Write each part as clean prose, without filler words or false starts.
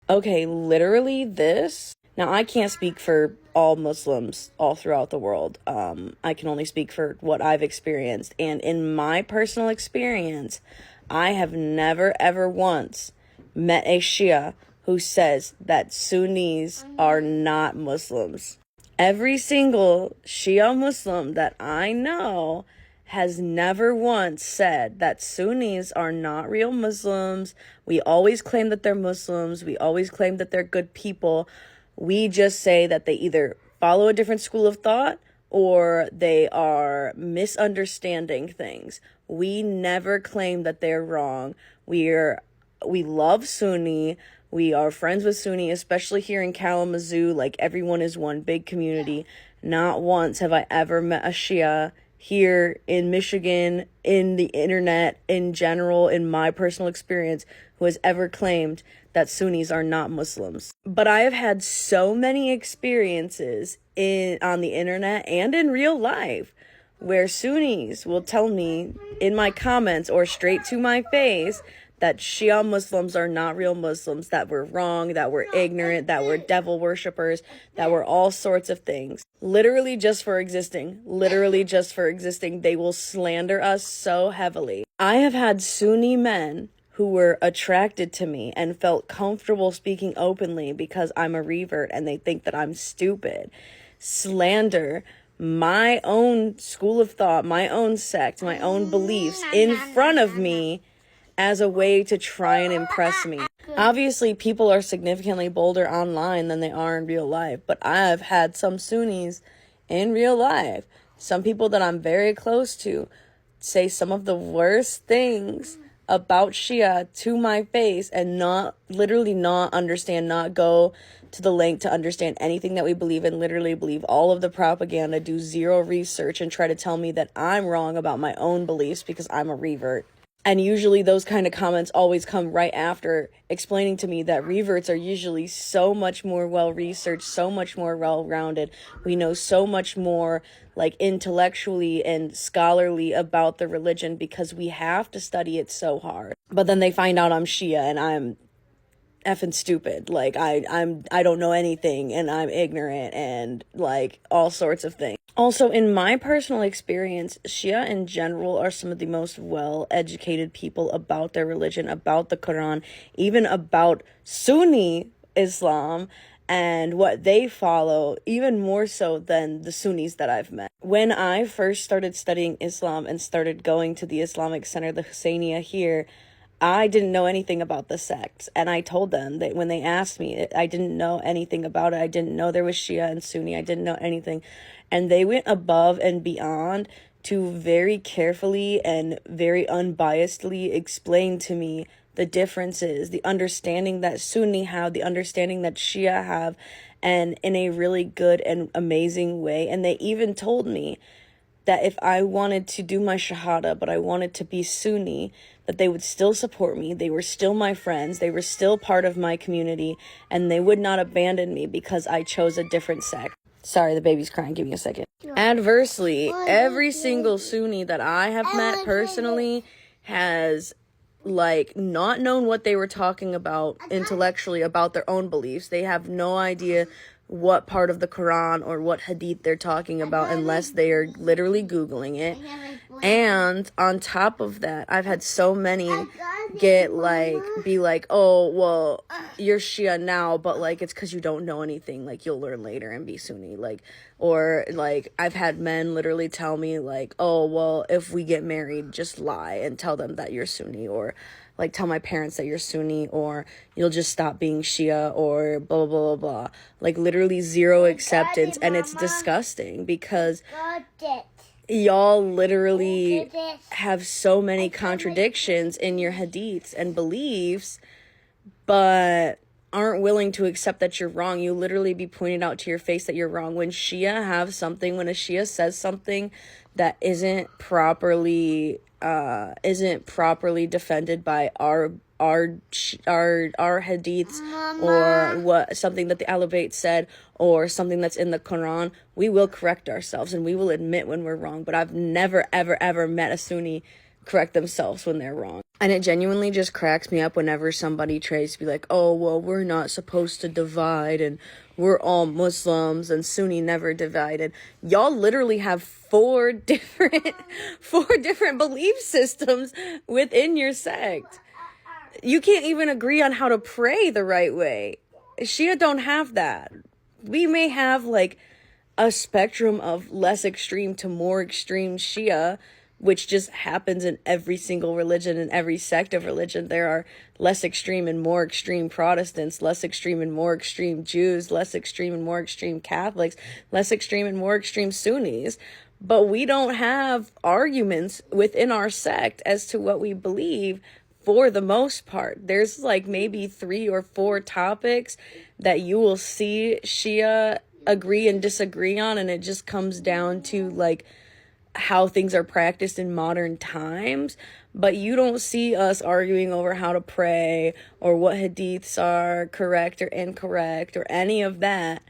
Okay, literally this. Now, I can't speak for all Muslims all throughout the world. I can only speak for what I've experienced. And in my personal experience, I have never, ever once met a Shia who says that Sunnis are not Muslims. Every single Shia Muslim that I know has never once said that Sunnis are not real Muslims. We always claim that they're Muslims. We always claim that they're good people. We just say that they either follow a different school of thought or they are misunderstanding things. We never claim that they're wrong. We love Sunni. We are friends with Sunni, especially here in Kalamazoo. Like, everyone is one big community. Not once have I ever met a Shia here in Michigan, in the internet, in general, in my personal experience, who has ever claimed that Sunnis are not Muslims. But I have had so many experiences on the internet and in real life where Sunnis will tell me in my comments or straight to my face that Shia Muslims are not real Muslims, that we're wrong, that we're ignorant, that we're devil worshippers, that we're all sorts of things. Literally just for existing. They will slander us so heavily. I have had Sunni men who were attracted to me and felt comfortable speaking openly because I'm a revert and they think that I'm stupid, slander my own school of thought, my own sect, my own beliefs in front of me as a way to try and impress me. Obviously, people are significantly bolder online than they are in real life, but I've had some Sunnis in real life, some people that I'm very close to, say some of the worst things about Shia to my face and not understand, not go to the length to understand anything that we believe in, literally believe all of the propaganda, do zero research, and try to tell me that I'm wrong about my own beliefs because I'm a revert. And usually those kind of comments always come right after explaining to me that reverts are usually so much more well-researched, so much more well-rounded. We know so much more, like, intellectually and scholarly about the religion because we have to study it so hard. But then they find out I'm Shia and I'm effing stupid. Like, I don't know anything and I'm ignorant and, like, all sorts of things. Also, in my personal experience, Shia in general are some of the most well-educated people about their religion, about the Quran, even about Sunni Islam and what they follow, even more so than the Sunnis that I've met. When I first started studying Islam and started going to the Islamic Center, the Husseiniya here, I didn't know anything about the sects, and I told them that when they asked me, I didn't know anything about it. I didn't know there was Shia and Sunni. I didn't know anything, and they went above and beyond to very carefully and very unbiasedly explain to me the differences, the understanding that Sunni have, the understanding that Shia have, and in a really good and amazing way. And they even told me that if I wanted to do my Shahada, but I wanted to be Sunni, that they would still support me. They were still my friends. They were still part of my community, and they would not abandon me because I chose a different sect. Sorry, the baby's crying. Give me a second. Adversely, every single Sunni that I have met personally has, like, not known what they were talking about intellectually about their own beliefs. They have no idea what part of the Quran or what hadith they're talking about unless they are literally Googling it. And on top of that, I've had so many be like, oh, well, you're Shia now, but, like, it's because you don't know anything. Like, you'll learn later and be Sunni. Like, or, like, I've had men literally tell me, like, oh, well, if we get married, just lie and tell them that you're Sunni, or, like, tell my parents that you're Sunni, or you'll just stop being Shia, or blah, blah, blah, blah. Like, literally zero acceptance, and it's disgusting because y'all literally have so many contradictions in your hadiths and beliefs, but aren't willing to accept that you're wrong. You literally be pointed out to your face that you're wrong. When a Shia says something that isn't properly defended by our hadiths, or something that the Ahlul Bayt said, or something that's in the Quran, we will correct ourselves and we will admit when we're wrong. But I've never, ever, ever met a Sunni correct themselves when they're wrong. And it genuinely just cracks me up whenever somebody tries to be like, oh, well, we're not supposed to divide and we're all Muslims and Sunni never divided. Y'all literally have four different belief systems within your sect. You can't even agree on how to pray the right way. Shia don't have that. We may have like a spectrum of less extreme to more extreme Shia, which just happens in every single religion and every sect of religion. There are less extreme and more extreme Protestants, less extreme and more extreme Jews, less extreme and more extreme Catholics, less extreme and more extreme Sunnis. But we don't have arguments within our sect as to what we believe for the most part. There's like maybe 3 or 4 topics that you will see Shia agree and disagree on, and it just comes down to like how things are practiced in modern times. But you don't see us arguing over how to pray or what hadiths are correct or incorrect or any of that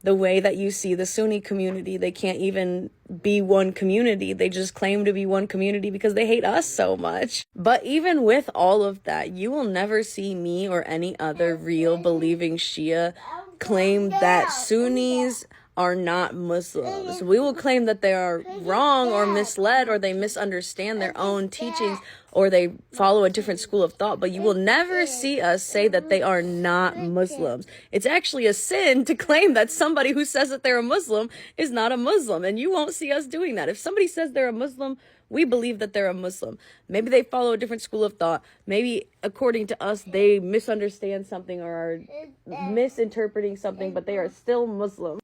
the way that you see the Sunni community. They can't even be one community. They just claim to be one community because they hate us so much. But even with all of that, you will never see me or any other real believing Shia claim that Sunnis are not Muslims. We will claim that they are wrong or misled, or they misunderstand their own teachings, or they follow a different school of thought, but you will never see us say that they are not Muslims. It's actually a sin to claim that somebody who says that they're a Muslim is not a Muslim, and you won't see us doing that. If somebody says they're a Muslim, we believe that they're a Muslim. Maybe they follow a different school of thought. Maybe, according to us, they misunderstand something or are misinterpreting something, but they are still Muslim.